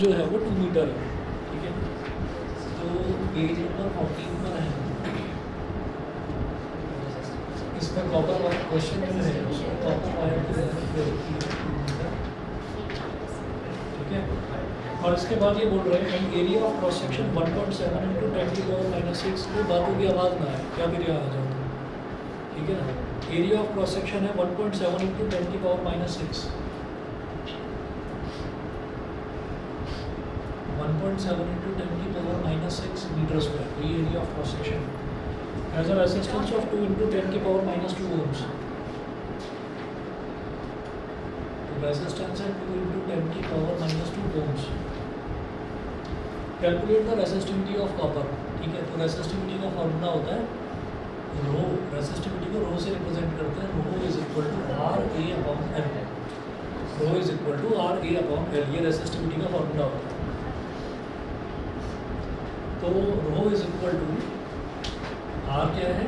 जो है वो 2 मीटर है, ठीक है। तो पेज नंबर 14 पर है, इसमें कॉपर वायर क्वेश्चन जो है उसमें कॉपर वायर की लेंथ दे रखी है 2 मीटर, ठीक है। और इसके बाद ये बोल रहे हैं area of cross section 1.7 into 10⁻⁻6। वो बातों की आवाज़ ना है, क्या फिर यहाँ आ जाओ, ठीक है ना। एरिया ऑफ क्रॉस सेक्शन है 1.7 इंटू 10⁻⁻6, 1.7 इंटू 10⁻⁻6 मीटर स्क्वायर। तो ये area of cross section as a resistance of 2 into 10⁻⁻2 ohms. तो रेजिस्टेंस है 2 into 10⁻⁻2 ohms. Calculate the resistivity of copper, ठीक है। तो रेसिस्टिविटी का फॉर्मूला होता है रो, रेसिस्टिविटी को रो से रिप्रेजेंट करते हैं। Rho is equal to R A upon L, rho is equal to R A upon L, ये रेसिस्टिविटी का फॉर्मूला होता है। तो rho is equal to R क्या है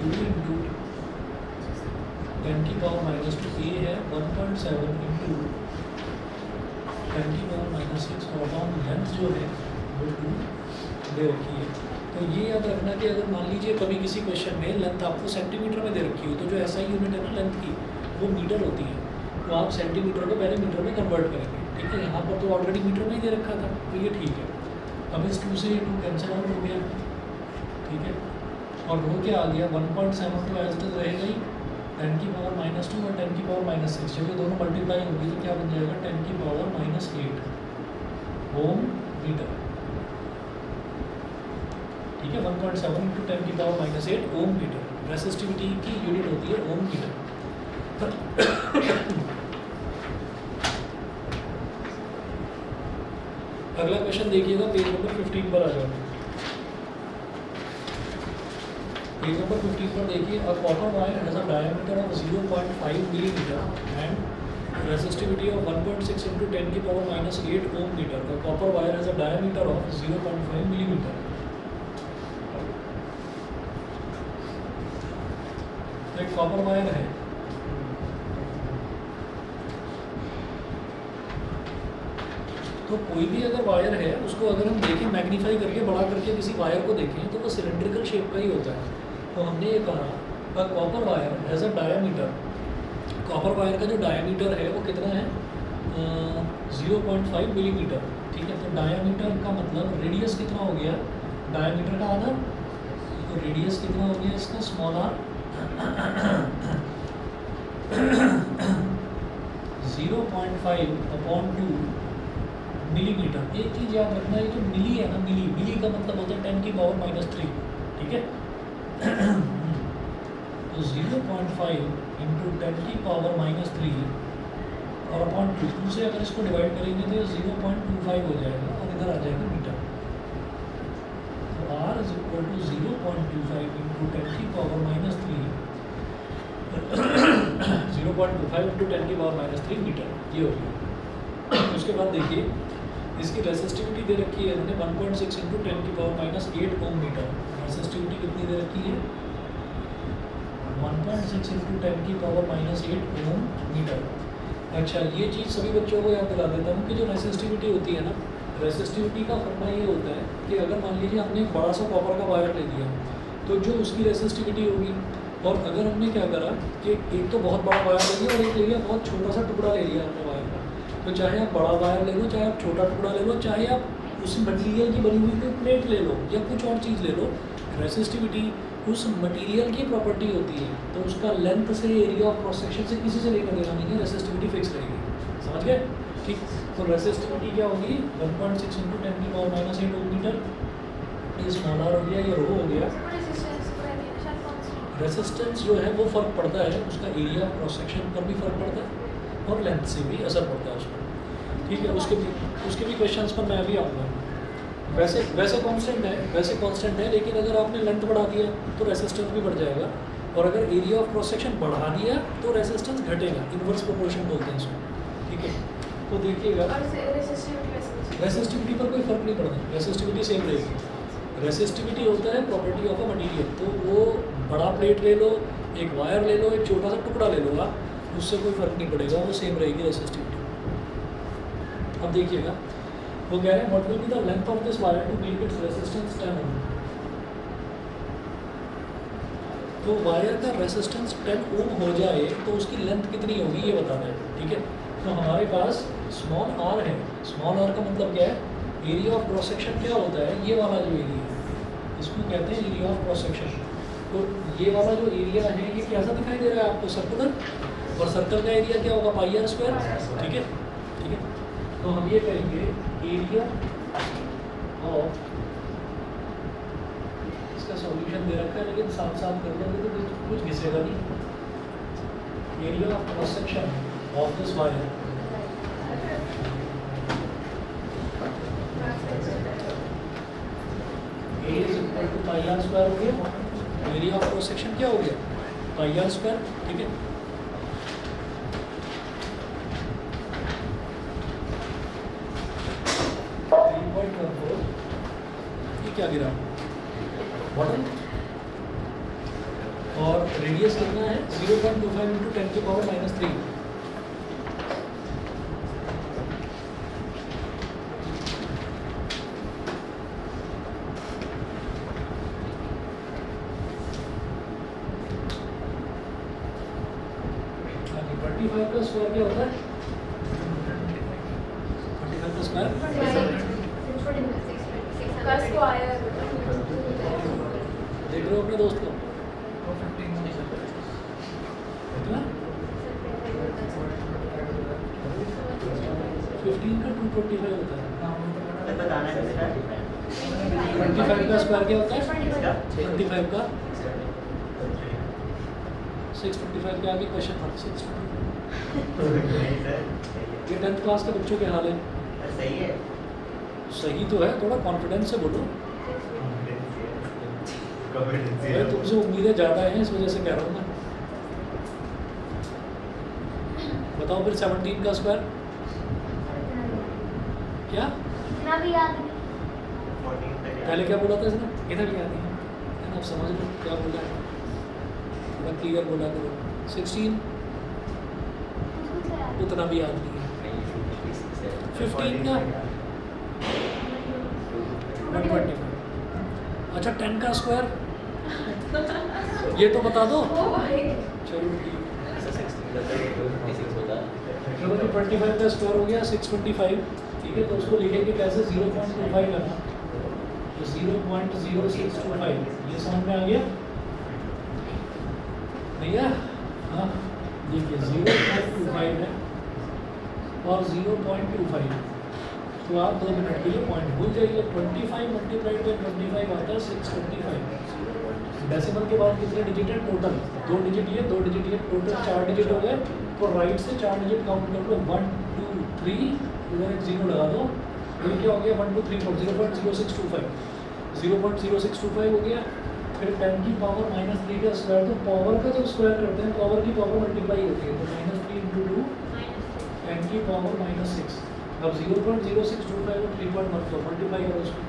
2 इंटू 10⁻⁻2, ए है 1.7 इंटू 10⁻⁻6 और अपॉन लेंथ जो है वो 2 दे रखी है। तो ये याद रखना कि अगर मान लीजिए कभी किसी क्वेश्चन में लेंथ आपको सेंटीमीटर में दे रखी हो, तो जो ऐसा यूनिट है ना लेंथ की वो मीटर होती है, तो आप सेंटीमीटर को पहले मीटर में कन्वर्ट करेंगे, ठीक है। यहाँ पर तो ऑलरेडी मीटर में ही दे रखा था, तो ये ठीक है। अब इस 2 से 2 कैंसिल आउट हो गया, ठीक है। और रो क्या आ गया 1.7, तो एज इट इज रहेगा ही 10⁻⁻2 और 10⁻⁻6, जब ये दोनों मल्टीप्लाई होगी तो क्या बन जाएगा 10⁻⁻8 ओम मीटर, ठीक है। 1.7 इंटू 10⁻⁻8 ओम मीटर। रेसिस्टिविटी की यूनिट होती है ओम मीटर। अगला क्वेश्चन देखिएगा, पेज नंबर 15 पर आ जाओ। पेज नंबर 15 पर देखिए, a copper wire has a diameter of 0.5 millimetre and resistivity of 1.6 into 10⁻⁻8 ohm metre. The copper wire has a diameter of 0.5 millimetre. एक कॉपर वायर है, तो कोई भी अगर वायर है उसको अगर हम देखें मैग्नीफाई करके बड़ा करके किसी वायर को देखें तो वो सिलेंड्रिकल शेप का ही होता है। तो हमने ये कहा copper wire has a diameter, copper wire का जो डायमीटर है वो कितना है 0.5 मिलीमीटर, ठीक है। तो डायमीटर का मतलब रेडियस कितना हो गया, डायमीटर का आधा, तो रेडियस कितना हो गया इसका स्मॉल आर 0.5/2 मिलीमीटर। एक चीज़ याद रखना है, जो मिली है ना, मिली, मिली का मतलब होता है 10⁻⁻3, ठीक है। तो 0.5 इंटू 10⁻⁻3 और अपॉन 2 से अगर इसको डिवाइड करेंगे तो 0.25 हो जाएगा और इधर आ जाएगा मीटर। तो R is equal to 0.25 into 10⁻⁻3 0.25 into 10⁻⁻3 metre, ये हो गया। उसके बाद देखिए इसकी रेसिस्टिविटी दे रखी है हमने 1.6 इंटू 10⁻⁸ ओम मीटर। रेसिस्टिविटी कितनी दे रखी है 1.6 इंटू 10⁻⁸ ओम मीटर। अच्छा, ये चीज़ सभी बच्चों को याद दिला देता हूँ कि जो रेसिस्टिविटी होती है ना, रेसिस्टिविटी का फॉर्मूला ये होता है कि अगर मान लीजिए हमने एक बड़ा सा कॉपर का वायर ले लिया तो जो उसकी रेसिस्टिविटी होगी, और अगर हमने क्या करा कि एक तो बहुत बड़ा वायर ले लिया और एक ले लिया बहुत छोटा सा टुकड़ा ले लिया हमने वायर का, तो चाहे आप बड़ा वायर ले लो, चाहे आप छोटा टुकड़ा ले लो, चाहे आप उस मटेरियल की बनी हुई कोई प्लेट ले लो या कुछ और चीज़ ले लो, रेसिस्टिविटी उस मटेरियल की प्रॉपर्टी होती है। तो उसका लेंथ से, एरिया ऑफ क्रॉस सेक्शन से किसी से लेकर देना नहीं है, रेसिस्टिविटी फिक्स रहेगी, समझ गए, ठीक। तो रेसिस्टिविटी क्या होगी 1.6 इंटू 10⁻⁸ ओम मीटर, ये स्मॉल आर हो गया, ये रो हो गया। रेसिस्टेंस जो है वो फ़र्क पड़ता है, उसका एरिया ऑफ क्रॉस सेक्शन पर भी फ़र्क पड़ता है और लेंथ से भी असर पड़ता है उस पर, ठीक है। उसके भी क्वेश्चंस पर मैं अभी आऊँगा। वैसे कांस्टेंट है, लेकिन अगर आपने लेंथ बढ़ा दिया तो रेसिस्टेंस भी बढ़ जाएगा, और अगर एरिया ऑफ क्रॉस सेक्शन बढ़ा दिया तो रेसिस्टेंस घटेगा, इन्वर्स प्रोपोर्शन बोलते हैं इसको, ठीक है। तो देखिएगा रेसिस्टिविटी पर कोई फ़र्क नहीं पड़ता, रेसिस्टिविटी सेम रहेगी। रेसिस्टिविटी होता है प्रॉपर्टी ऑफ अ मटीरियल, तो वो बड़ा प्लेट ले लो, एक वायर ले लो, एक छोटा सा टुकड़ा ले लो आप, उससे कोई फ़र्क नहीं पड़ेगा, वो सेम रहेगी रेसिस्टिविटी। अब देखिएगा वो कह रहे हैं what will be the length of this wire to make its resistance 10 ohm. तो वायर का रेजिस्टेंस 10 ओम हो जाए तो उसकी लेंथ कितनी होगी ये बताना है, ठीक है। तो हमारे पास स्मॉल आर है, स्मॉल आर का मतलब क्या है, एरिया ऑफ क्रॉस सेक्शन क्या होता है, ये वाला जो एरिया है इसको कहते हैं एरिया ऑफ क्रॉस सेक्शन। तो ये वाला जो एरिया है ये कैसा दिखाई दे रहा है आपको, सर्कुलर, और सर्कल का एरिया क्या होगा, पाई आर स्क्वायर, ठीक है, ठीक है। तो हम ये कहेंगे एरिया ऑफ, इसका सॉल्यूशन दे रखा है लेकिन साथ साथ कर लोगे तो कुछ घिसेगा नहीं। Area of cross section of this wire A is equal to pi R square हो गया, एरिया ऑफ क्रॉस सेक्शन क्या हो गया, पाई आर स्क्वायर, ठीक है। ये क्या गिरा बॉटल, और रेडियस कितना है 0.25 इंटू 10 की पावर -3। का स्क्वायर क्या होता है, 25 का स्क्वायर देख रहे हो अपने दोस्त को, कितना 15 का 225 होता है। 25 का स्क्वायर क्या होता है, 25 का 625 के आगे क्वेश्चन था 625। ये 10th क्लास के बच्चों के हाल है, सही है, सही तो है, थोड़ा कॉन्फिडेंस से बोलो, तुमसे उम्मीदें ज़्यादा हैं इस वजह से कह रहा हूँ मैं। बताओ फिर 17 का स्क्वायर क्या, पहले क्या बोला था इसने, इधर भी आती है ना, आप समझ लो क्या बोला है, थोड़ा क्लियर बोला करो। 16 उतना भी याद नहीं है। 15 का 125। अच्छा 10 का स्क्वायर ये तो बता दो, चलो ठीक, 25 का स्क्वायर हो गया 625, ठीक है। तो उसको लिखेंगे कैसे, 0.25 करना, तो 0.0625, ये समझ में आ गया भैया, हाँ देखिए 0.25 है और 0.25, तो आप 2 मिनट के लिए पॉइंट भूल जाइए। 25 मल्टीप्लाइड बाई 25 आता है 625। डेसिमल के बाद कितने डिजिट है टोटल, 2 डिजिट ये 2 डिजिट ये, टोटल 4 डिजिट हो गए। तो राइट से 4 डिजिट काउंट कर लो, 1 2 3, इधर एक 0 लगा दो, तो क्या हो गया 1 2 3 4, 0.0625, 0.0625 हो गया। फिर 10 की पावर -3 का स्क्वायर, तो पावर का जब स्क्वायर करते हैं पावर की पावर मल्टीप्लाई होती है, तो -3 इंटू 2 10 की पावर -6। अब 0.0625 को 3.14 मल्टीप्लाई करो उसको,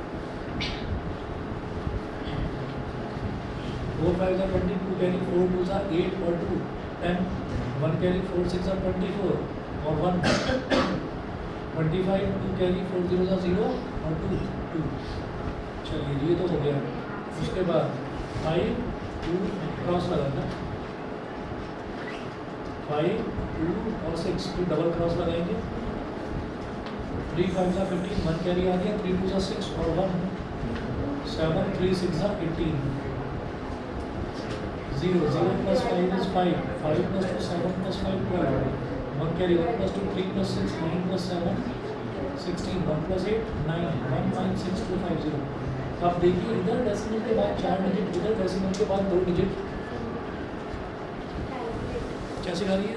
4 5 are 22, carry 4 2s are 8 और 2 10, 1 carry 4 6 are 24 और 1 25, 2 carry 4 0s are 0 और 2 2। चलिए ये तो हो गया। उसके बाद 5 2 क्रॉस लगाना, 5 2 और 6 2 डबल क्रॉस लगाएंगे, 3 5 are 15, 1 कैरी आ गया, 3 2 are 6 और 1 7, 3 6 are 18, 0 0 plus 5 is 5, 5 plus 2 7 plus 5 12, 1 carry 1 plus 2 3 plus 6 9 plus 7 16, 1 plus 8 9, 1 9 6 2 5 0। अब देखिए इधर डेसिमल के बाद 4 डिजिट, इधर डेसिमल के बाद 2 डिजिट, क्या सिखा रही है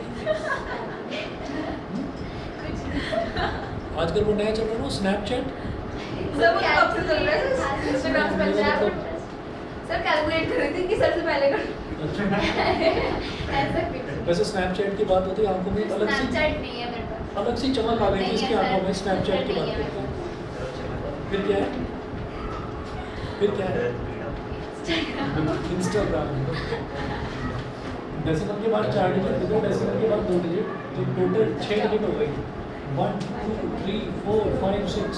आजकल वो नया चल रहा है ना स्नैपचैट, सर कैलकुलेट कर रही थी कि सर से पहले कर। वैसे स्नैपचैट की बात होती है आंखों में अलग सी, स्नैपचैट नहीं है मेरे पास, अलग सी चमक आ गई थी इसकी आंखों में स्नैपचैट की बात करते हैं। फिर क्या है, फिर क्या है, इंस्टाग्राम। डेसिमल के बाद 4 डिजिट, इधर डेसिमल के बाद 2 डिजिट, तो टोटल 6 डिजिट हो गई, 1 2 3 4 5 6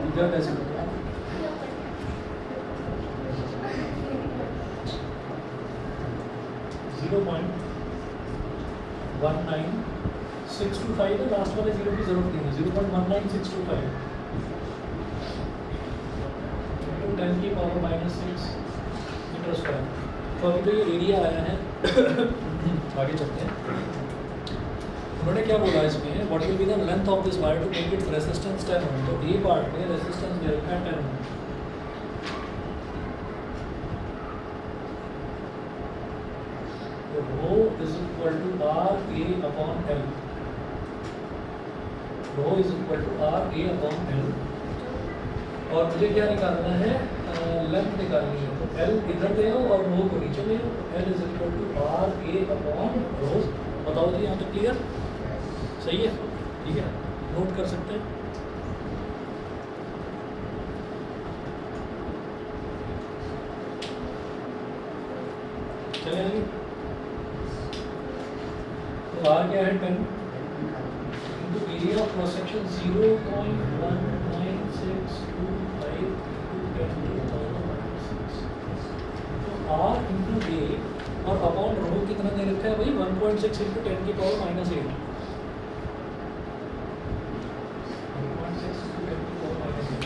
इधर डेसिमल 0.19625 है, लास्ट वाले जीरो की जरूरत नहीं है, 0.19625 इंटू 10 की पावर -6 मीटर स्क्वायर। तो अभी तो ये एरिया आया है आगे चलते हैं। उन्होंने क्या बोला इसमें, what will be the length of this wire to make its resistance 10 ohm. तो ए पार्ट में रेजिस्टेंस दे रखा है 10 ओम। तो rho is equal to R A upon L। rho is equal to R A upon L। और मुझे क्या निकालना है, लेंथ निकालनी है। तो L इधर ले आओ और rho को नीचे ले आओ। L is equal to R A upon rho। बताओ जी, यहाँ तक क्लियर? सही है, ठीक है, नोट कर सकते हैं। चले आगे। तो R क्या है 10 into area of cross section 0.19625 into 10 की पावर -6। तो R इंटू A और अपॉन रो कितना दे रखा है भाई, 1.6 इंटू 10 की पावर -8। 1.6 इंटू 10 की पावर -8।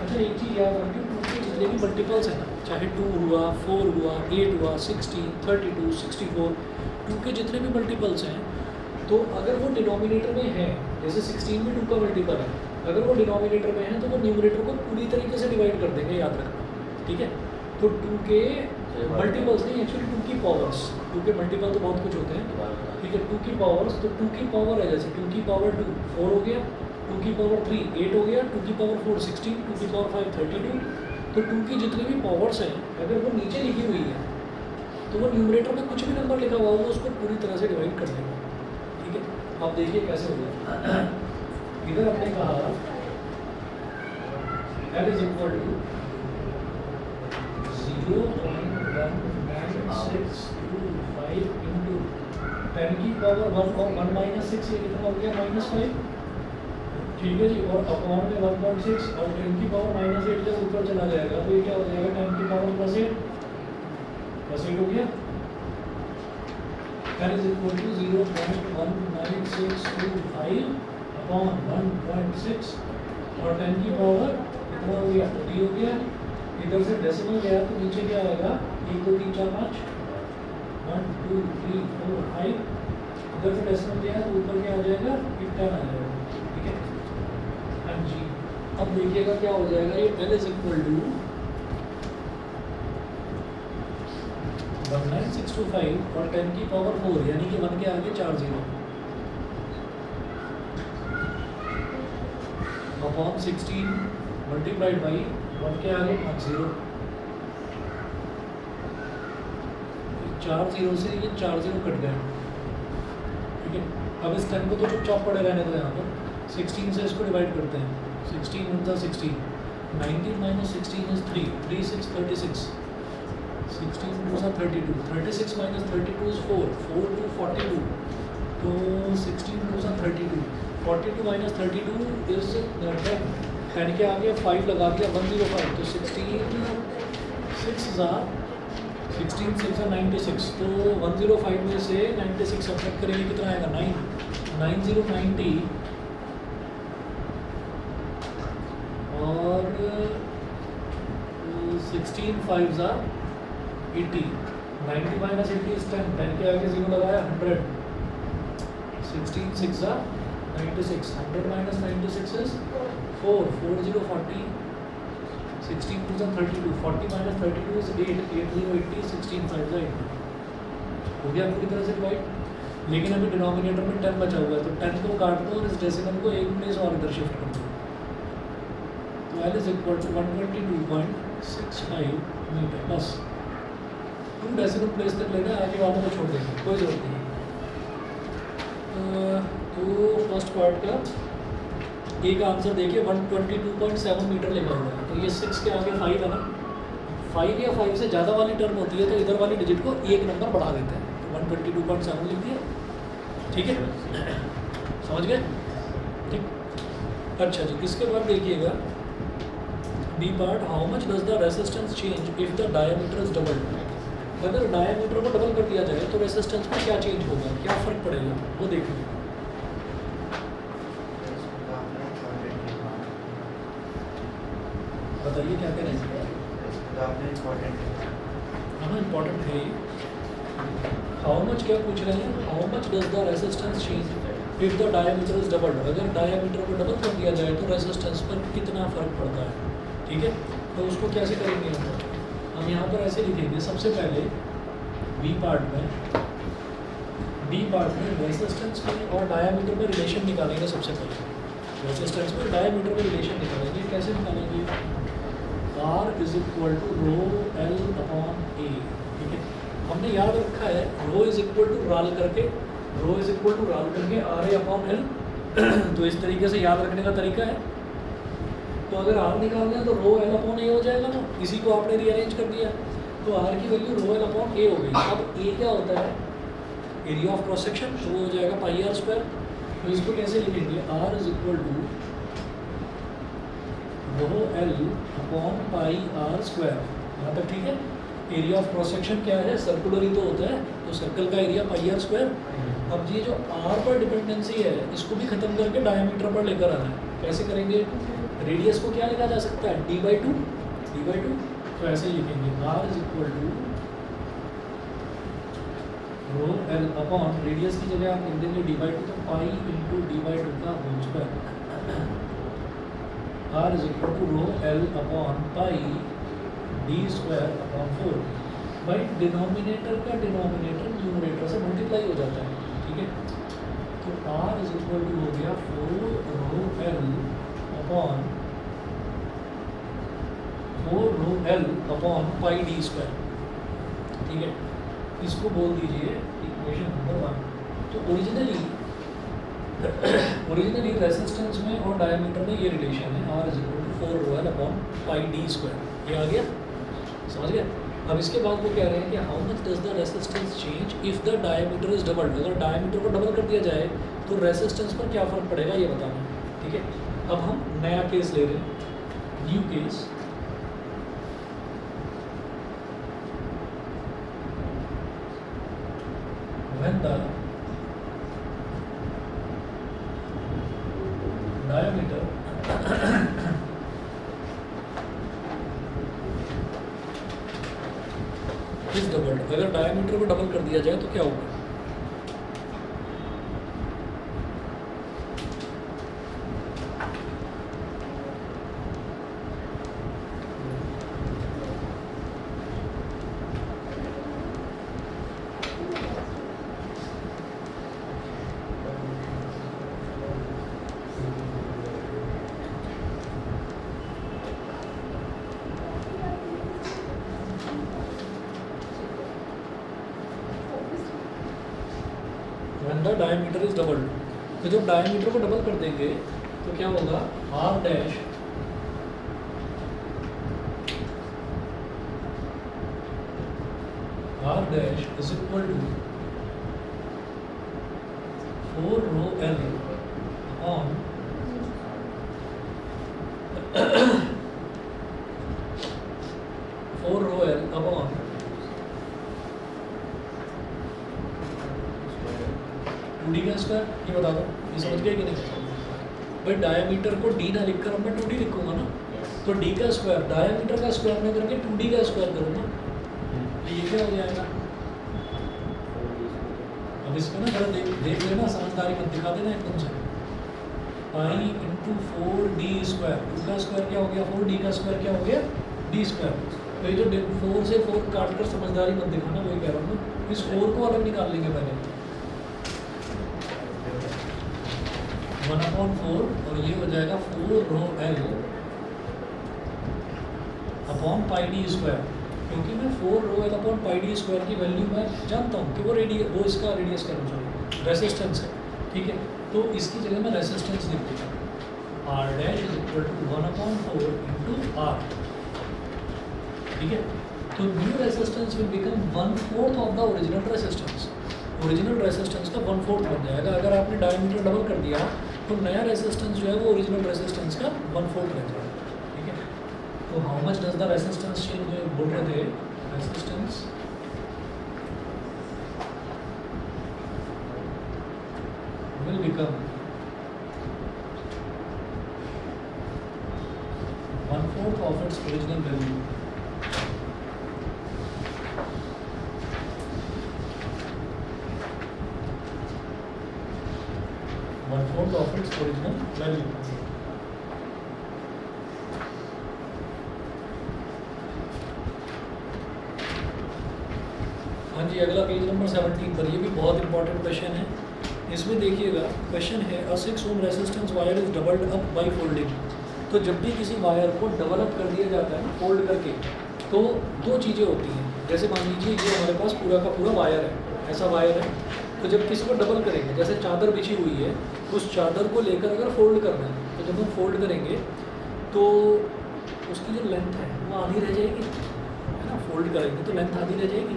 अच्छा एक चीज़ याद रखिए, टू के जितने भी मल्टीपल्स हैं ना, चाहे 2 हुआ, 4 हुआ, 8 हुआ, 16, 32, 64, 2 के जितने भी मल्टीपल्स हैं, तो अगर वो डिनोमिनेटर में है, जैसे 16 में 2 का मल्टीपल है, अगर वो डिनोमिनेटर में है तो वो न्यूमरेटर को पूरी तरीके से डिवाइड कर देंगे, याद रखना, ठीक है। तो 2 के मल्टीपल्स नहीं, एक्चुअली 2 की पावर्स, 2 के मल्टीपल तो बहुत कुछ होते हैं, ठीक है। 2 की पावर्स, तो 2 की पावर है जैसे 2 की पावर 2 4 हो गया, 2 की पावर 3 8 हो गया, 2 की पावर 4 16, 2 की पावर 5 32। तो 2 की जितनी भी पावर्स हैं, अगर वो नीचे लिखी हुई है तो वो न्यूमरेटर में कुछ भी नंबर लिखा हुआ होगा उसको पूरी तरह से डिवाइड कर देगा, ठीक है। अब देखिए कैसे हो गया। इधर हमने कहा L is equal to 0.19625 into 10 की पावर 1 और 1 - 6, ये कितना हो गया -5, ठीक है जी। और अपॉन में 1.6 और 10 की पावर -8 जब ऊपर चला जाएगा तो ये क्या हो जाएगा, 10 की पावर +8 हो गया। That is equal to 0.19625 upon 1.6 और 10 की पावर कितना हो गया, 20 हो गया। इधर से डेसिमल गया तो नीचे क्या आएगा, 1 2 3 4 5, 1 2 3 4 5। इधर से डेसिमल गया तो ऊपर क्या आ जाएगा, 10 आ जाएगा, ठीक है। हाँ जी, अब देखिएगा क्या हो जाएगा, ये L is equal to 19625 और 10 की पावर 4, यानी कि 1 के आगे 4 0 अपॉन 16 मल्टीप्लाइड बाई 1 के आगे 5 0। 4 0 से ये 4 0 कट गए, ठीक है। अब इस 10 को तो चुपचाप पड़े रहने दो, यहाँ पर 16 से इसको डिवाइड करते हैं। 16 × 16, 19 - 16 is 3, 3 6 36, 16 2 are 32, 36 - 32 is 4, 4 2 42, तो 16 2 are 32, 42 - 32 is 10, 10 के आगे 5 लगा दिया 105, तो 16 6 are 96, तो 105 में से 96 सब्ट्रैक्ट करेंगे कितना आएगा, 9 90 90 और 16 5s are 80, 90 - 80 is 10, 10 के आगे 0 लगाया 100, 16 6 are 96, 100 - 96 is 4, 4 0 40, 16 2 are 32, 40 - 32 is 8, 8 0 80, 16 5 are 80। हो गया पूरी तरह से डिवाइड, लेकिन अभी डिनोमिनेटर में 10 बचा हुआ है, तो 10 को काट दो और इस डेसिमल को एक प्लेस और इधर शिफ्ट कर दो। तो L is equal to 122.65 metre, बस 2 डेसिमल प्लेस तक लेना है, आगे वालों को छोड़ देंगे, कोई ज़रूरत नहीं। तो फर्स्ट पार्ट का ए का आंसर देखिए 122.7 मीटर लिखा हुआ है, तो ये 6 के आगे 5 है ना, 5 या 5 से ज़्यादा वाली टर्म होती है तो इधर वाली डिजिट को एक नंबर बढ़ा देते हैं, तो 122.7 लिख दिया, ठीक है, समझ गए, ठीक। अच्छा जी, इसके बाद देखिएगा B part, how much does the resistance change if the diameter is doubled. अगर डायमीटर को डबल कर दिया जाए तो रेसिस्टेंस में क्या चेंज होगा, क्या फ़र्क पड़ेगा, वो देखिए। बताइए क्या कह रहे हैं। हाँ इम्पोर्टेंट है ये। हाउ मच क्या पूछ रहे हैं, how much does the resistance change if the diameter is doubled. अगर डायमीटर को डबल कर दिया जाए तो रेसिस्टेंस पर कितना फ़र्क पड़ता है, ठीक है। तो उसको कैसे करेंगे हम यहाँ पर ऐसे लिखेंगे। सबसे पहले बी पार्ट में रेसिस्टेंस में और डायमीटर में रिलेशन निकालेंगे। सबसे पहले रेसिस्टेंस में डायमीटर में रिलेशन निकालेंगे। कैसे निकालेंगे, R is equal to rho L upon A, ठीक है। हमने याद रखा है रो इज इक्वल टू राल करके आर ए अपॉन एल। तो इस तरीके से याद रखने का तरीका है। तो अगर आर निकालना है तो रो एल अपॉन ए हो जाएगा ना, इसी को आपने रीअरेंज कर दिया तो आर की वैल्यू रो एल अपॉन ए हो गई। अब ए क्या होता है, एरिया ऑफ क्रॉस सेक्शन, तो वो हो जाएगा पाई आर स्क्वायर। तो इसको कैसे लिखेंगे, R is equal to rho L upon pi R square. यहाँ तक ठीक है। एरिया ऑफ क्रॉस सेक्शन क्या है, सर्कुलर ही तो होता है, तो सर्कल का एरिया पाई आर स्क्वायर। अब ये जो आर पर डिपेंडेंसी है इसको भी खत्म करके डायमीटर पर लेकर आना है। कैसे करेंगे, रेडियस को क्या लिखा जा सकता है, d/2। तो ऐसे ही लिखेंगे, r is equal to rho L upon, radius की जगह आप लिख देंगे d/2, तो पाई इंटू d/2 का whole square. r is equal to rho L upon pi d square upon 4। भाई डिनोमिनेटर का डिनोमिनेटर न्यूमरेटर से मल्टीप्लाई हो जाता है, ठीक है। तो r इज इक्वल टू हो गया 4 rho L upon pi D square, ठीक है। इसको बोल दीजिए इक्वेशन नंबर 1। तो ओरिजिनली रेसिस्टेंस में और डायमीटर में ये रिलेशन है, r is equal to 4 rho L upon pi D square. ये आ गया, समझ गया। अब इसके बाद वो कह रहे हैं कि how much does the resistance change if the diameter is doubled. अगर डायमीटर को डबल कर दिया जाए तो रेसिस्टेंस पर क्या फ़र्क पड़ेगा ये बताना, ठीक है। अब हम नया केस ले रहे हैं, new case. when the diameter is doubled। अगर डायमीटर को डबल कर दिया जाए तो क्या होगा, when the diameter is doubled। तो जब डायमीटर को डबल कर देंगे तो क्या होगा, r dash is equal to 4 rho l on 4 rho l upon 2d का स्क्वायर। ये बता दो, ये समझ गए कि नहीं। भाई डायमीटर को d ना लिखकर अब मैं 2d लिखूंगा ना, तो d का स्क्वायर डायमीटर का स्क्वायर में करके 2d का स्क्वायर करूँगा, ये क्या हो जाएगा। अब इसमें ना थोड़ा देख लेना, समझदारी मत दिखा देना एकदम से। पाई इंटू 4d स्क्वायर, 2 का स्क्वायर क्या हो गया 4d का स्क्वायर क्या हो गया d स्क्वायर। तो ये जो 4 से 4 काट कर समझदारी मत दिखाना, वही कह रहा हूँ। इस 4 को अलग निकाल लेंगे पहले 1/4, और ये हो जाएगा 4 rho l upon pi D square. क्योंकि मैं 4 rho l upon pi D square की वैल्यू मैं जानता हूँ कि वो इसका रेडियस का रेसिस्टेंस है, ठीक है। तो इसकी जगह मैं रेसिस्टेंस लिख देता, r dash is equal to 1/4 into r, ठीक है। तो new resistance will become 1/4 of the original resistance. Original resistance का 1/4 बन जाएगा। अगर आपने डायमीटर डबल कर दिया तो नया रेजिस्टेंस जो है वो ओरिजिनल रेजिस्टेंस का 1/4 रह जाएगा, ठीक है। तो how much does the resistance change, जो बोल रहे थे resistance will become 1/4 of its original value. One-fourth of its original value. हाँ जी, अगला पेज नंबर 17 पर, ये भी बहुत इंपॉर्टेंट क्वेश्चन है। इसमें देखिएगा क्वेश्चन है अ 6 ohm resistance wire is doubled up by folding. तो जब भी किसी वायर को डबल अप कर दिया जाता है फोल्ड करके, तो दो चीज़ें होती हैं। जैसे मान लीजिए ये हमारे पास पूरा का पूरा वायर है, ऐसा वायर है। तो जब किसी को डबल करेंगे, जैसे चादर बिछी हुई है, उस चादर को लेकर अगर फोल्ड करना है, तो जब हम फोल्ड करेंगे तो उसकी जो लेंथ है वो आधी रह जाएगी, है ना। फोल्ड करेंगे तो लेंथ आधी रह जाएगी,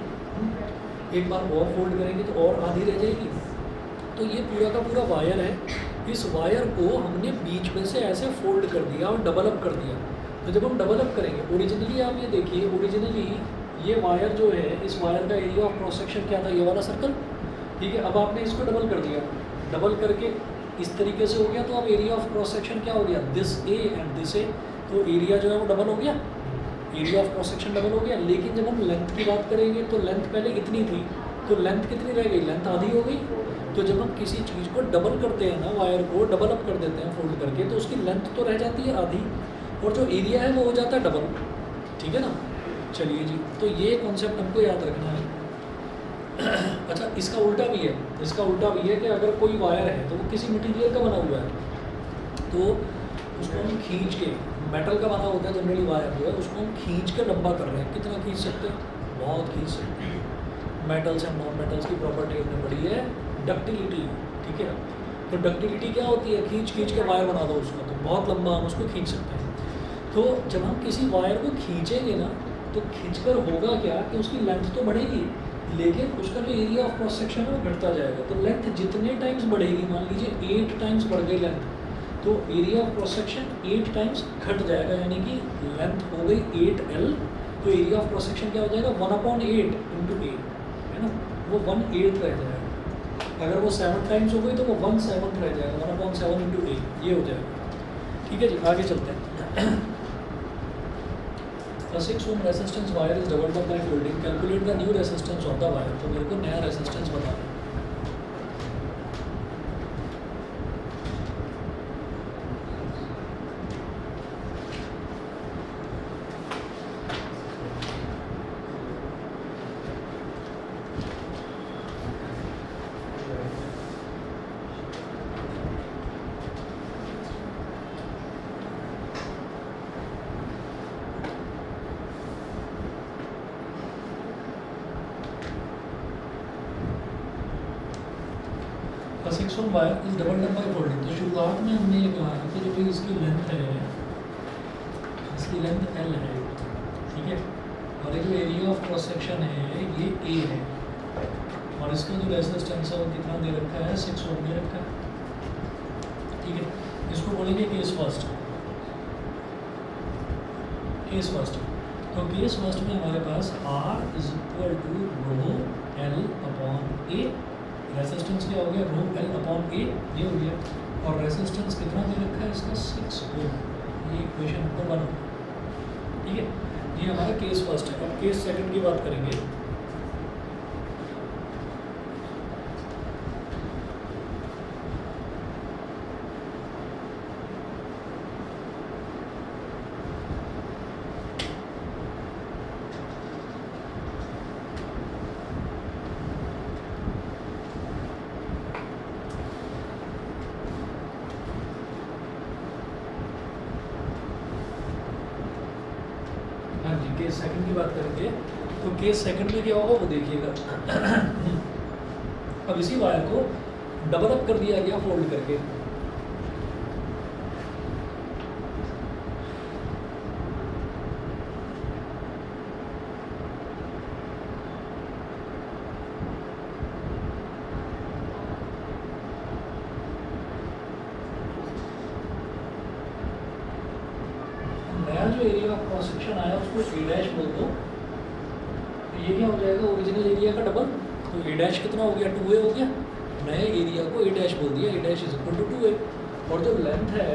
एक बार और फोल्ड करेंगे तो और आधी रह जाएगी। तो ये पूरा का पूरा वायर है, इस वायर को हमने बीच में से ऐसे फोल्ड कर दिया और डबल अप कर दिया। तो जब हम डबल अप करेंगे, ओरिजिनली आप ये देखिए, ओरिजिनली ये वायर जो है, इस वायर का एरिया ऑफ क्रॉस सेक्शन क्या था, ये वाला सर्कल, ठीक है। अब आपने इसको डबल कर दिया, डबल करके इस तरीके से हो गया, तो अब एरिया ऑफ क्रॉस सेक्शन क्या हो गया, दिस ए एंड दिस ए। तो एरिया जो है वो डबल हो गया, area of cross section double हो गया। लेकिन जब हम लेंथ की बात करेंगे तो लेंथ पहले इतनी थी, तो लेंथ कितनी रह गई, लेंथ आधी हो गई। तो जब हम किसी चीज़ को डबल करते हैं ना, वायर को डबल अप कर देते हैं फोल्ड करके, तो उसकी लेंथ तो रह जाती है आधी, और जो एरिया है वो हो जाता है डबल, ठीक है ना। चलिए जी, तो ये कॉन्सेप्ट हमको याद रखना है। अच्छा, इसका उल्टा भी है, इसका उल्टा भी है कि अगर कोई वायर है तो वो किसी मटेरियल का बना हुआ है, तो उसको हम खींच के, मेटल का बना होता है जनरली वायर जो है, उसको हम खींच के लंबा कर रहे हैं। कितना खींच सकते हैं, बहुत खींच सकते हैं। मेटल्स एंड नॉन मेटल्स की प्रॉपर्टी हमने पढ़ी है, डक्टिलिटी, ठीक है। तो डक्टिलिटी क्या होती है, खींच खींच के वायर बना दो उसका, तो बहुत लंबा हम उसको खींच सकते हैं। तो जब हम किसी वायर को खींचेंगे ना, तो खींचकर होगा क्या कि उसकी लेंथ तो बढ़ेगी, लेकिन उसका जो एरिया ऑफ क्रॉस सेक्शन है वो घटता जाएगा। तो लेंथ जितने टाइम्स बढ़ेगी, मान लीजिए 8 टाइम्स बढ़ गई लेंथ, तो area of cross section 8 times घट जाएगा, यानी कि लेंथ हो गई 8L, तो एरिया ऑफ क्रॉस सेक्शन क्या हो जाएगा, 1/8 × A, है ना, वो 1/8 रह जाएगा। अगर वो 7 टाइम्स हो गई तो वो 1/7 रह जाएगा, 1/7 × A, ये हो जाएगा, ठीक है जी। आगे चलते हैं। A 6 ohm resistance wire is doubled up by folding. Calculate the new resistance of the wire. तो मेरे को नया रेजिस्टेंस बताना है। A 6 ohm wire is doubled up by folding. तो शुरुआत में हमने ये कहा कि जो भी इसकी लेंथ है, इसकी लेंथ L है, ठीक है, और ये जो एरिया ऑफ क्रॉस सेक्शन है ये A है, और इसका जो रेजिस्टेंस है वो कितना दे रखा है, 6 ओम दे रखा है, ठीक है। इसको बोलेंगे केस फर्स्ट, केस फर्स्ट। तो केस फर्स्ट में हमारे पास R = ρL/A, रेजिस्टेंस क्या हो गया, ρL/A, ये हो गया। और रेजिस्टेंस कितना दे रखा है इसका, 6 ओम, ये इक्वेशन नंबर 1, ठीक है। ये हमारा केस फर्स्ट है। अब केस सेकंड की बात करेंगे। हाँ जी, केस सेकंड की बात करेंगे। तो केस सेकंड में क्या होगा वो देखिएगा। अब इसी वायर को डबल अप कर दिया गया फोल्ड करके, जो एरिया ऑफ क्रॉस सेक्शन आया उसको ए डैश बोल दो, तो ये क्या हो जाएगा ओरिजिनल एरिया का डबल, तो ए डैश कितना हो गया 2a हो गया, नए एरिया को ए डैश बोल दिया, A dash is equal to 2a, और जो लेंथ है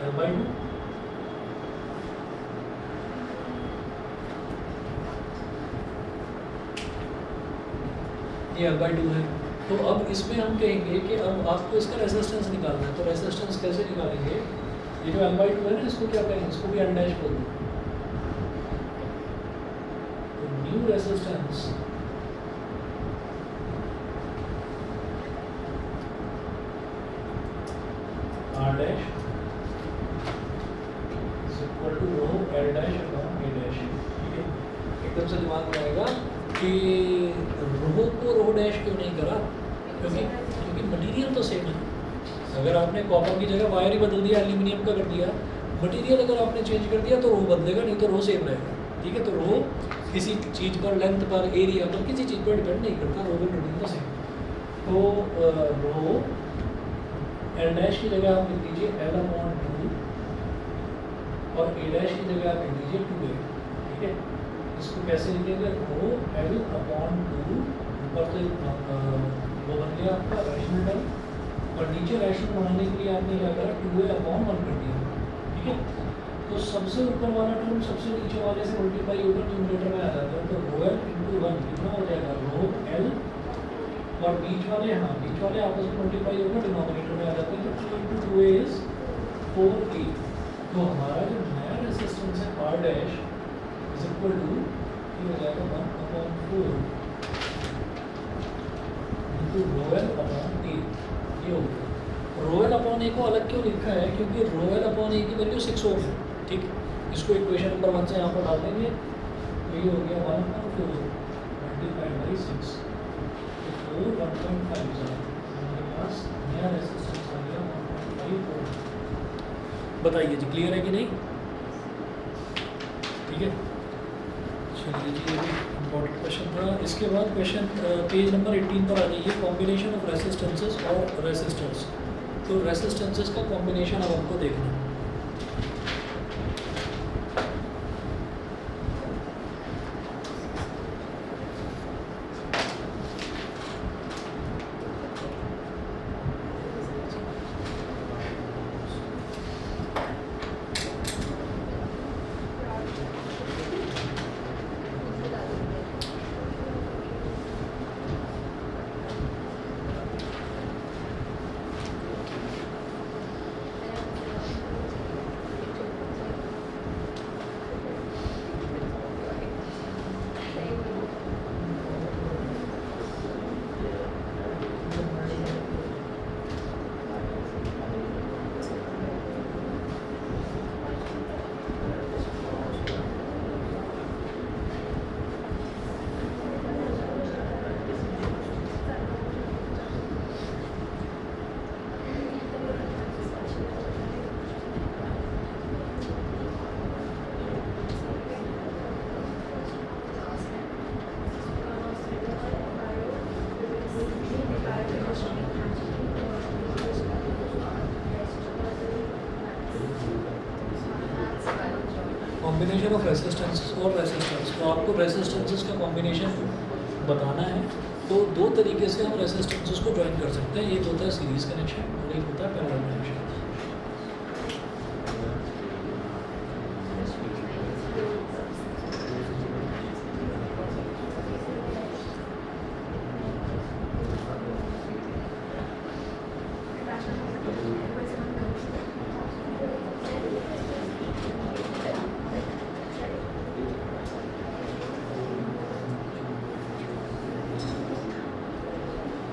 l/2, ये l/2 है। तो अब इसमें हम कहेंगे कि अब आपको इसका रेजिस्टेंस निकालना है, तो रेजिस्टेंस कैसे निकालेंगे, ये जो l/2 है ना इसको क्या कहेंगे, इसको भी l डैश बोल दो, तो new resistance r dash is equal to rho l dash upon a dash, ठीक है। एकदम से दिमाग में आएगा कि रो को रो डैश क्यों नहीं करा, क्योंकि मटेरियल तो सेम है। अगर आपने कॉपर की जगह वायर ही बदल दिया, एल्यूमिनियम का कर दिया, मटेरियल अगर आपने चेंज कर दिया तो रो बदलेगा, नहीं तो रो सेम रहेगा, ठीक है। तो रो किसी चीज़ पर, लेंथ पर, एरिया पर, किसी चीज़ पर डिपेंड नहीं करता, रो विल रिमेन द सेम। तो रो एल डैश की जगह आप लिख दीजिए l/2 और ए डैश की जगह आप लिख दीजिए 2a, ठीक है। इसको कैसे लिखेंगे, रो l/2, ऊपर से वो बन गया आपका रैशनल टर्म, और नीचे रैशनल बनाने के लिए आपने क्या करा 2a/1 कर दिया, ठीक है। तो सबसे ऊपर वाला टर्म सबसे नीचे वाले से मल्टीप्लाई होकर न्यूमरेटर में आ जाता है, तो रो l × 1 कितना हो जाएगा, रो l, और बीच वाले, हाँ बीच वाले आपस में मल्टीप्लाई होकर डिनोमिनेटर में आ जाते हैं, तो 2 × 2a इज 4a। तो हमारा जो नया रेजिस्टेंस है r dash is equal to, ये हो जाएगा 1/4 into rho l upon a, ये हो गया। रो l अपॉन a को अलग क्यों लिखा है, क्योंकि रो l अपॉन a की वैल्यू 6 हो गई, ठीक। इसको इक्वेशन नंबर 1 से यहाँ पर डाल देंगे, तो ये हो गया 1/4 मल्टीप्लाइड बाई 6, तो 1.5 हमारे पास नया रेजिस्टेंस आ गया 1.5 ओम। बताइए जी, क्लियर है कि नहीं, ठीक है। चलिए जी, ये भी इम्पोर्टेंट क्वेश्चन था। इसके बाद क्वेश्चन पेज नंबर 18 पर आ जाइए, कॉम्बिनेशन ऑफ रेसिस्टेंसेस और रेसिस्टर्स। तो रेसिस्टेंसेस का कॉम्बिनेशन अब हमको देखना है। कॉम्बिनेशन ऑफ रेसिस्टेंसेस और रेसिस्टेंस, तो आपको रेसिस्टेंसेस का कॉम्बिनेशन बताना है। तो दो तरीके से हम रेसिस्टेंसेस को ज्वाइन कर सकते हैं, एक होता है सीरीज कनेक्शन और एक होता है parallel connection.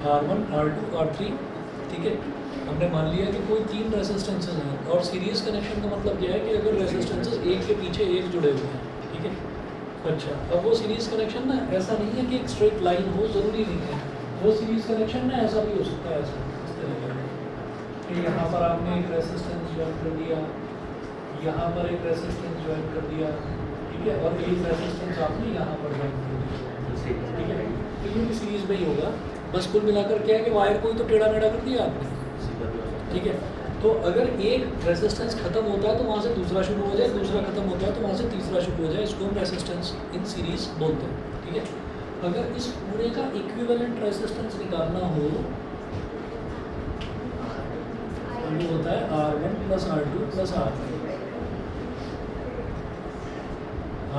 R1, R2, R3, ठीक है। हमने मान लिया कि कोई 3 रेसिस्टेंसेस हैं, और सीरीज कनेक्शन का मतलब क्या है कि अगर रेसिस्टेंसेस एक के पीछे एक जुड़े हुए हैं, ठीक है। अच्छा, अब वो सीरीज कनेक्शन ना ऐसा नहीं है कि एक स्ट्रेट लाइन हो, ज़रूरी नहीं है। वो सीरीज कनेक्शन ना ऐसा भी हो सकता है, ऐसा इस तरह का कि यहाँ पर आपने एक रेसिस्टेंस ज्वाइन कर दिया, यहाँ पर एक रेसिस्टेंस ज्वाइन कर दिया, ठीक है, और एक रेसिस्टेंस आपने यहाँ पर ज्वाइन कर दिया, ठीक है। तो ये भी सीरीज में ही होगा। बस कुल मिलाकर क्या है कि वायर को ही तो टेढ़ा मेढ़ा कर दिया आपने, ठीक है। तो अगर एक रेसिस्टेंस खत्म होता है तो वहाँ से दूसरा शुरू हो जाए, दूसरा खत्म होता है तो वहाँ से तीसरा शुरू हो जाए, इसको हम रेसिस्टेंस इन सीरीज बोलते हैं। ठीक है, अगर इस पूरे का इक्विवेलेंट रेसिस्टेंस निकालना हो तो ये होता है R1 plus R2 plus R3,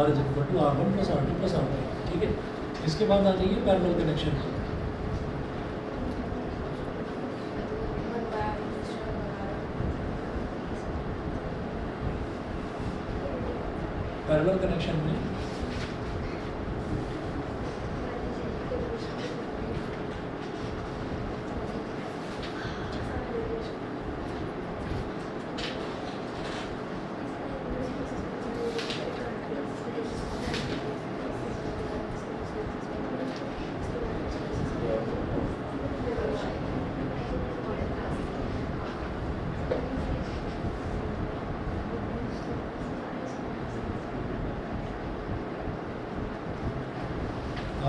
R is equal to R1 plus R2 plus R3। ठीक है, इसके बाद आ जाइए पैरेलल कनेक्शन। पैरेलल कनेक्शन में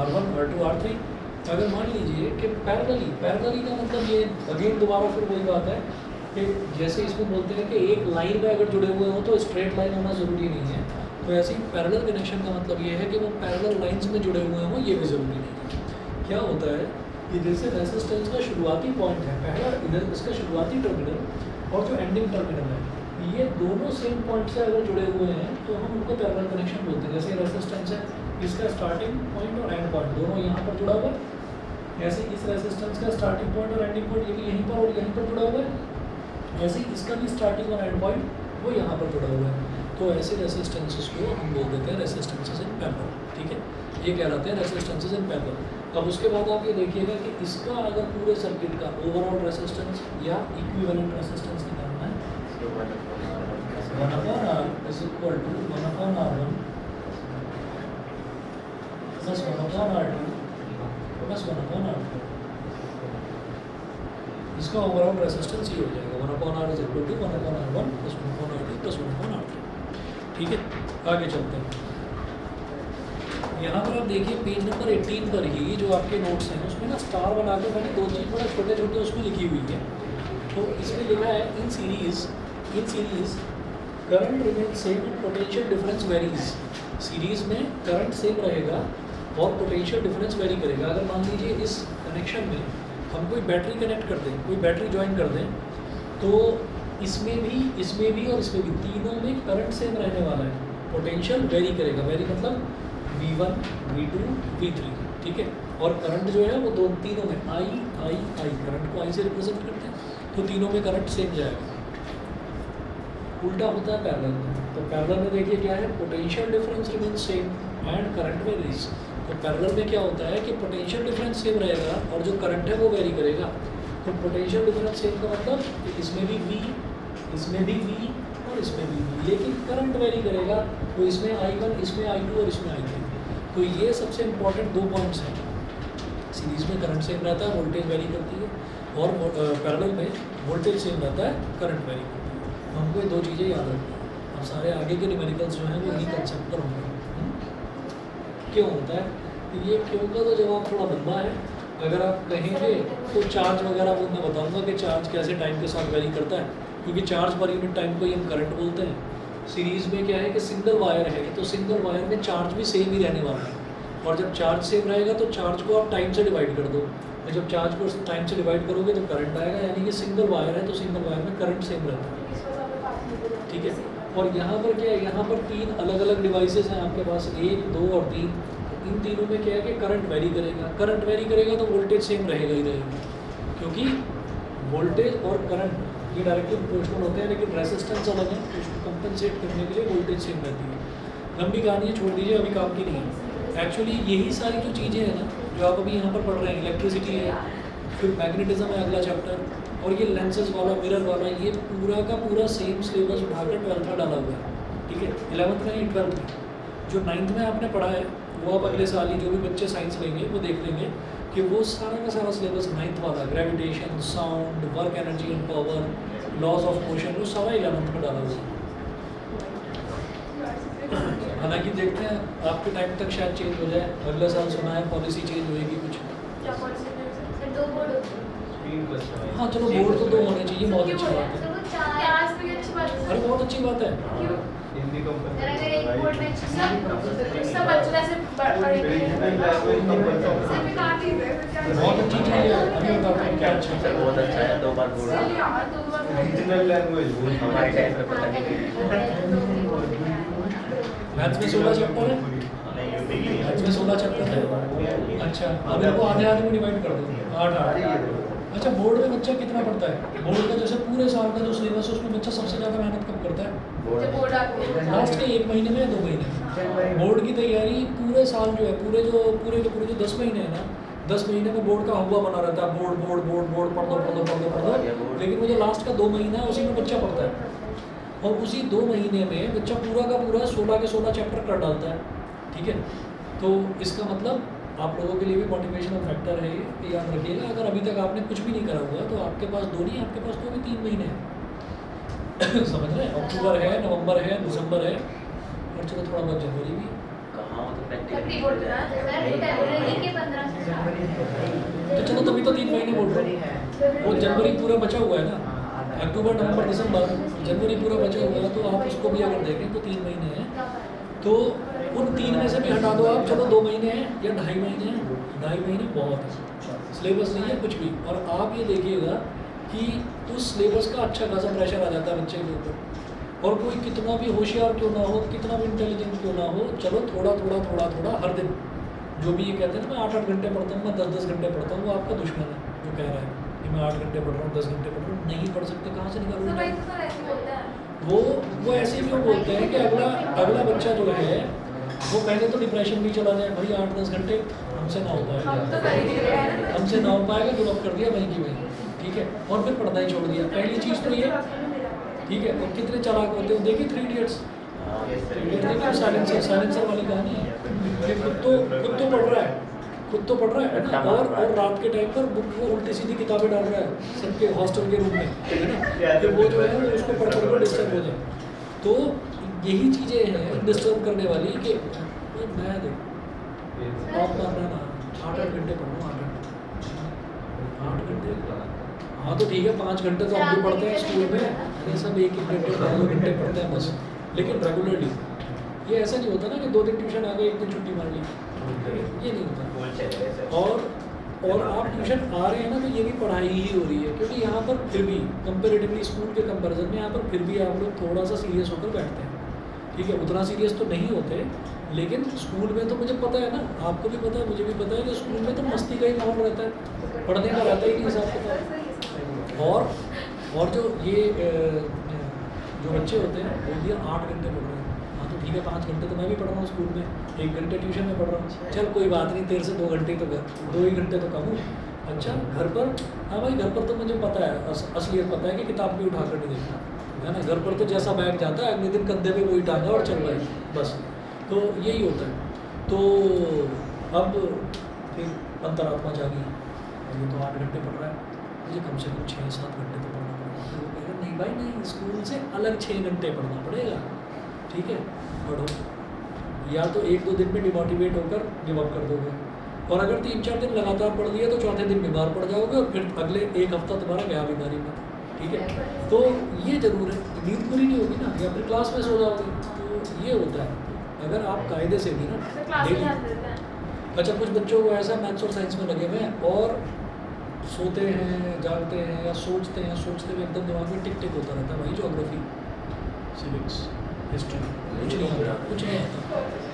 R1 R2 R3, अगर मान लीजिए कि पैरेलली का मतलब ये अगेन दोबारा फिर वही बात है कि जैसे इसमें बोलते हैं कि एक लाइन में अगर जुड़े हुए हो तो स्ट्रेट लाइन होना ज़रूरी नहीं है, तो ऐसे ही पैरेलल कनेक्शन का मतलब ये है कि वो पैरेलल लाइंस में जुड़े हुए हों, ये भी ज़रूरी नहीं है। क्या होता है कि जैसे रेसिस्टेंस का शुरुआती पॉइंट है, पहला इधर इसका शुरुआती टर्मिनल और जो एंडिंग टर्मिनल है, ये दोनों सेम पॉइंट से अगर जुड़े हुए हैं तो हम उनको पैरेलल कनेक्शन बोलते हैं। जैसे रेसिस्टेंस है, इसका स्टार्टिंग पॉइंट और एंड पॉइंट दोनों यहाँ पर जुड़ा हुआ है, ऐसे इस रेसिस्टेंस का स्टार्टिंग पॉइंट और एंडिंग पॉइंट ये भी यहीं पर और यहीं पर जुड़ा हुआ है, ऐसे ही इसका भी स्टार्टिंग और एंड पॉइंट वो यहाँ पर जुड़ा हुआ है। तो ऐसे रेसिस्टेंसेस को हम बोल देते हैं रेसिस्टेंसेस इन पैरेलल। ठीक है, ये कहलाते हैं रेसिस्टेंसेस इन पैरेलल। अब उसके बाद आप ये देखिएगा कि इसका अगर पूरे सर्किट का ओवरऑल रेसिस्टेंस या इक्विवेलेंट रेसिस्टेंस निकालना है, 1/R is equal to 1/R1 plus 1/R2 plus 1/R3। इसका ओवरऑल रेसिस्टेंस ये हो जाएगा 1/R is equal to 1/R1 plus 1/R2 plus 1/R3। ठीक है, आगे चलते हैं। यहाँ पर आप देखिए पेज नंबर 18 पर ही जो आपके नोट्स हैं उसमें ना स्टार बना के मैंने दो चीज़ बड़ा छोटे छोटे उसमें लिखी हुई है। तो इसमें लिखा है in series current remain same and potential difference varies. Series में करंट सेम रहेगा और पोटेंशियल डिफरेंस वेरी करेगा। अगर मान लीजिए इस कनेक्शन में हम कोई बैटरी कनेक्ट कर दें, कोई बैटरी ज्वाइन कर दें, तो इसमें भी और इसमें भी तीनों में करंट सेम रहने वाला है, पोटेंशियल वेरी करेगा। वेरी मतलब V1 V2 V3। ठीक है, और करंट जो है वो तीनों में I करंट को I से रिप्रेजेंट करते हैं, तो तीनों में करंट सेम जाएगा। उल्टा होता है पैरेलल में। तो पैरेलल में देखिए क्या है, potential difference remain same and current varies. तो पैरेलल में क्या होता है कि पोटेंशियल डिफरेंस सेम रहेगा और जो करंट है वो वेरी करेगा। तो पोटेंशियल डिफरेंस सेम का मतलब इसमें भी V, इसमें भी V और इसमें भी V, लेकिन करंट वेरी करेगा। तो इसमें I1, इसमें I2 और इसमें I3। तो ये सबसे इम्पोर्टेंट दो पॉइंट्स हैं। सीरीज में करंट सेम रहता है, वोल्टेज वेरी करती है, और पैरेलल में वोल्टेज सेम रहता है, करंट वेरी करती है। हमको ये दो चीज़ें याद रखनी है। अब सारे आगे के न्यूमेरिकल्स जो हैं वो इन्हीं कंसेप्ट पर होंगे। क्यों होता है ये, क्यों का तो जवाब थोड़ा लंबा है। अगर आप कहेंगे तो चार्ज वगैरह वो मैं बताऊंगा कि चार्ज कैसे टाइम के साथ वेरी करता है, क्योंकि चार्ज पर यूनिट टाइम को ही हम करंट बोलते हैं। सीरीज़ में क्या है कि सिंगल वायर है, तो सिंगल वायर में चार्ज भी सेम ही रहने वाला है, और जब चार्ज सेम रहेगा तो चार्ज को आप टाइम से डिवाइड कर दो, और जब चार्ज को टाइम से डिवाइड करोगे तो करंट आएगा, यानी कि सिंगल वायर है तो सिंगल वायर में करंट सेम रहता है। ठीक है, और यहाँ पर क्या है, यहाँ पर तीन अलग अलग डिवाइसेस हैं आपके पास, 1, 2 और 3। इन तीनों में क्या है कि करंट वेरी करेगा। करंट वेरी करेगा तो वोल्टेज सेम रहेगा ही रहेगा, क्योंकि वोल्टेज और करंट ये डायरेक्टली प्रोपोर्शनल होते हैं, लेकिन रेसिस्टेंस अलग है, तो उसको कंपनसेट करने के लिए वोल्टेज सेम रहती है। लंबी कहानी छोड़ दीजिए, अभी काम की नहीं है। एक्चुअली यही सारी जो चीज़ें हैं ना जो आप अभी यहाँ पर पढ़ रहे हैं, इलेक्ट्रिसिटी है, फिर मैग्नेटिज्म है अगला चैप्टर, और ये लेंसेज वाला, मिरर वाला, ये पूरा का पूरा सेम सिलेबस उठाकर 12th में डाला हुआ है। ठीक है, 11th में नहीं 12th में। जो 9th में आपने पढ़ा है वो आप अगले साल ही जो भी बच्चे साइंस लेंगे वो देख लेंगे कि वो सारा का सारा सिलेबस 9th वाला, gravitation, sound, work energy and power, laws of motion, वो सारा 11th में डाला हुआ है। हालांकि देखते हैं आपके टाइम तक शायद चेंज हो जाए, अगले साल सुना है पॉलिसी चेंज होएगी कुछ। क्या पॉलिसी? दो बोर्ड होते हैं। हाँ चलो बोर्ड तो 2 होने चाहिए, बहुत अच्छी बात है। तो चार भी अच्छी बात है। अरे बहुत अच्छी बात है। क्यों? अगर एक बोर्ड में सब बच्चे ऐसे पढ़ेंगे सिर्फ काट ही दे बहुत अच्छी चीज़ है। अभी बताता हूँ क्या अच्छा सर है। बहुत अच्छा है, 2 बार बोल रहा हूँ। यार दो बार रीजनल लैंग्वेज हमारे टाइम पे पता नहीं मैथ्स में 16 चैप्टर है। मैथ्स में 16 चैप्टर है। अच्छा अब इनको आधे आधे में डिवाइड कर दो, 8। अच्छा बोर्ड में बच्चा कितना पढ़ता है? बोर्ड का जैसे पूरे साल का जो सिलेबस है उसमें बच्चा सबसे ज़्यादा मेहनत कब करता है? जब बोर्ड आती है लास्ट के 1 महीने में या 2 महीने। बोर्ड की तैयारी पूरे साल जो है, पूरे जो 10 महीने हैं ना, 10 महीने में बोर्ड का हुआ बना रहता है। बोर्ड बोर्ड बोर्ड बोर्ड पढ़ दो। लेकिन वो जो लास्ट का 2 महीना है उसी में बच्चा पढ़ता है, और उसी 2 महीने में बच्चा पूरा का पूरा 16 के 16 चैप्टर कर डालता है। ठीक है, तो इसका मतलब आप लोगों के लिए भी मोटिवेशनल फैक्टर है ये, याद रखिएगा। अगर अभी तक आपने कुछ भी नहीं करा हुआ तो आपके पास 2 नहीं, आपके पास तो भी 3 महीने हैं। समझ रहे हैं? अक्टूबर है, नवंबर है, दिसंबर है, और चलो थोड़ा बहुत जनवरी भी। कहाँ हो तो प्री प्रैक्टिकल बोर्ड ना सर फरवरी के 15 से स्टार्ट। तो चलो तभी तो 3 महीने बोल रहे हो। वो जनवरी पूरा बचा हुआ है ना, अक्टूबर नवंबर दिसंबर, जनवरी पूरा बचा हुआ है, तो आप उसको भी अगर देखें तो 3 महीने हैं। तो उन 3 में से भी हटा दो आप, चलो 2 महीने हैं या 2.5 महीने हैं। 2.5 महीने बहुत है, सिलेबस नहीं है कुछ भी। और आप ये देखिएगा कि उस सिलेबस का अच्छा खासा प्रेशर आ जाता है बच्चे के ऊपर। और कोई कितना भी होशियार क्यों ना हो, कितना भी इंटेलिजेंट क्यों ना हो, चलो थोड़ा हर दिन, जो भी ये कहते हैं ना मैं 8-8 घंटे पढ़ता हूँ, मैं 10-10 घंटे पढ़ता हूँ, वो आपका दुश्मन है जो कह रहा है कि मैं 8 घंटे पढ़ रहा हूँ, 10 घंटे पढ़ रहा हूँ। नहीं पढ़ सकते, कहाँ से तो निकालोगे? भाई तो सर ऐसे बोलते हैं वो ऐसे क्यों बोलते हैं कि अगला बच्चा जो है वो पहले तो डिप्रेशन भी चला जाए, भाई 8-10 घंटे हमसे ना हो हम पाएगा, तो कर ही नहीं रहे हैं ना। हमसे ना हो पाएगा, गिव कर दिया वहीं की वहीं। ठीक है, और फिर पढ़ना ही छोड़ दिया। पहली चीज़ तो ये, ठीक है। और कितने चालाक होते हो, देखिए 3 इडियट्स, देखिए साइलेंसर वाली कहानी है कि खुद तो पढ़ रहा है ना, और रात के टाइम पर बुक में उल्टी सीधी किताबें डाल रहा है सबके हॉस्टल के रूम में, है ना, कि वो जो है वो उसको पढ़ कर डिस्टर्ब हो जाए। तो यही चीज़ें हैं डिस्टर्ब करने वाली कि मैं देख आप मानना ना 8-8 घंटे पढ़ूँ, 8 घंटे। हाँ तो ठीक है, 5 घंटे तो हम भी पढ़ते हैं स्कूल में, ये सब 1-1 घंटे 2 घंटे पढ़ते हैं बस। लेकिन रेगुलरली ये ऐसा नहीं होता ना कि 2 दिन ट्यूशन आ गए, 1 दिन छुट्टी मार ली, ये नहीं होता। और आप ट्यूशन आ रहे हैं ना तो ये भी पढ़ाई ही हो रही है, क्योंकि यहाँ पर फिर भी कंपेरेटिवली स्कूल के कंपैरिजन में यहाँ पर फिर भी आप लोग थोड़ा सा सीरियस होकर बैठते हैं। ठीक है, उतना सीरियस तो नहीं होते, लेकिन स्कूल में तो मुझे पता है ना, आपको भी पता है, मुझे भी पता है कि स्कूल में तो मस्ती का ही माहौल रहता है, पढ़ने का रहता ही नहीं हिसाब किताब। और जो ये जो बच्चे होते हैं वो भी 8 घंटे पढ़ रहे हैं। हाँ तो ठीक है, 5 घंटे तो मैं भी पढ़ रहा हूँ स्कूल में, 1 घंटे ट्यूशन में पढ़ रहा हूँ, चल कोई बात नहीं, तेरे से 2 घंटे तो 2 ही घंटे तो कम हूँ। अच्छा घर पर, हाँ भाई घर पर तो मुझे पता है, असलियत पता है कि किताब भी उठा कर नहीं देखना है ना। घर पर तो जैसा बैग जाता है अगले दिन कंधे पे वही टांगा और चल भाई बस, तो यही होता है। तो अब फिर अंतरात्मा जागी, ये तो 8 घंटे पढ़ रहा है, मुझे कम से कम 6-7 घंटे तो पढ़ना पड़ेगा। तो वो कहेगा नहीं भाई नहीं, स्कूल से अलग 6 घंटे पढ़ना पड़ेगा। ठीक है, पढ़ो, या तो 1-2 दिन में डिमोटिवेट होकर गिव अप कर दोगे, और अगर 3-4 दिन लगातार पढ़ लिया तो चौथे दिन बीमार पड़ जाओगे, और फिर अगले 1 हफ्ता तुम्हारा गया बीमारी में। ठीक है, तो ये ज़रूर है, नींद पूरी नहीं होगी ना, या फिर क्लास में सो जाओगे, तो ये होता है। अगर आप कायदे से भी ना क्लास में daily- ध्यान देते हैं। अच्छा कुछ बच्चों को ऐसा मैथ्स और साइंस में लगे हुए हैं और सोते हैं, जागते हैं या सोचते हुए एकदम दिमाग में टिक टिक होता रहता है, वही ज्योग्राफी, सिविक्स, हिस्ट्री, कुछ नहीं आता।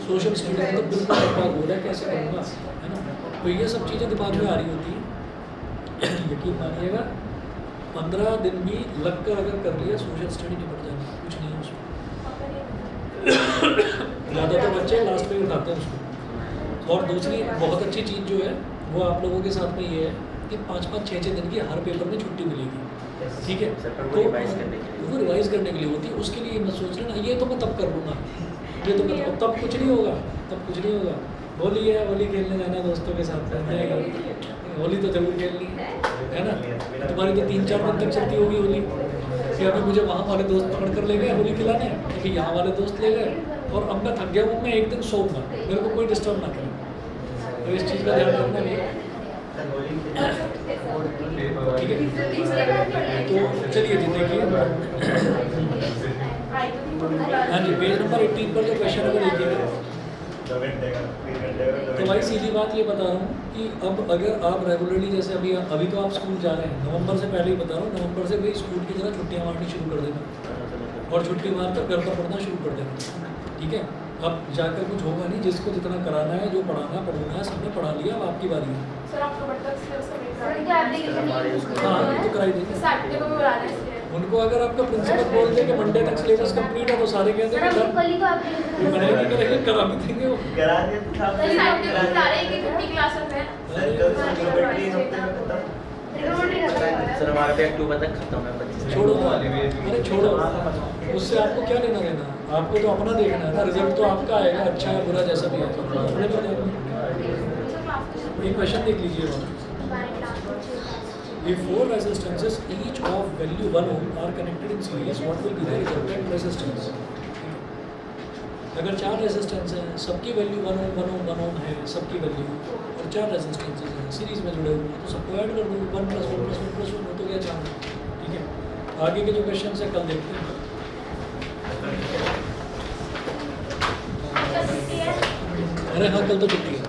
सोशल स्टडी में तो बिल्कुल बर्बाद हो रहा है, कैसे करूँगा, है ना। तो ये सब चीज़ें दिमाग में आ रही होती हैं। यकीन मानिएगा 15 दिन भी लग कर अगर कर लिया, सोशल स्टडी निपट जाएगी, कुछ नहीं है उसमें। ज़्यादातर बच्चे लास्ट में उठाते हैं उसको। और दूसरी बहुत अच्छी चीज़ जो है वो आप लोगों के साथ में ये है कि 5-5, 6-6 दिन की हर पेपर में छुट्टी मिलेगी। ठीक है, वो रिवाइज करने के लिए, वो रिवाइज करने के लिए होती है, उसके लिए मैं सोच रहा ना, ये तो मैं तब कर लूँगा, ये तो मैं तब कुछ नहीं होगा। होली है, होली खेलने जाना दोस्तों के साथ, होली तो जरूर खेलनी है ना। तुम्हारी तो 3-4 दिन तक चलती होगी होली, फिर अभी मुझे वहाँ वाले दोस्त पकड़ कर ले गए होली खिलाने, फिर यहाँ वाले दोस्त ले गए, और अब मैं थक गया हूँ, मैं एक दिन सोऊंगा, मेरे को कोई डिस्टर्ब ना करे। तो इस चीज़ का ध्यान रखना भी है। ठीक है, तो चलिए जी देखिए। हाँ जी, पेज नंबर 18 पर जो क्वेश्चन है वो देखिएगा। तो भाई सीधी बात ये बता रहा हूँ कि अब अगर आप रेगुलरली जैसे अभी तो आप स्कूल जा रहे हैं, नवंबर से पहले ही बता रहा हूँ, नवंबर से भाई स्कूल की तरह छुट्टियाँ मारनी शुरू कर देना और छुट्टी मार कर घर पर पढ़ना शुरू कर देना। ठीक है, अब जाकर कुछ होगा नहीं, जिसको जितना कराना है, जो पढ़ाना पढ़ाना है, सबने पढ़ा लिया, अब आपकी बारी है। सर अक्टूबर तक सिर्फ सबमिट सर, हाँ तो कराई देंगे। सैटरडे को भी बुला रहे हैं उनको अगर आपका प्रिंसिपल बोल दे कि मंडे तक सिलेबस कंप्लीट है तो सारे कहते हैं कि कल ही तो आप बनाएंगे करेंगे करा भी देंगे वो। करा दिया था सर सैटरडे को बुला रहे हैं कि 50 क्लासेस हैं सर हमारा तो अक्टूबर तक खत्म है 25 छोड़ो ना, अरे छोड़ो, उससे आपको क्या लेना देना, आपको तो अपना देखना है ना, रिजल्ट तो आपका आएगा, अच्छा है बुरा जैसा भी है तो अपने पर देखना। एक क्वेश्चन देख लीजिए वहाँ। If four resistances each of value 1 ohm are connected in series, what will be the resultant resistance? अगर 4 रेजिस्टेंस हैं, सबकी वैल्यू 1 ओम है, सबकी वैल्यू, और 4 रेजिस्टेंसेज हैं सीरीज में जुड़े हुए हैं, तो सबको ऐड कर दो, 1 + 1 + 1 + 1 हो तो गया 4। ठीक है, आगे के जो क्वेश्चन है कल देखते हैं। अरे हाँ, कल तो छुट्टी है।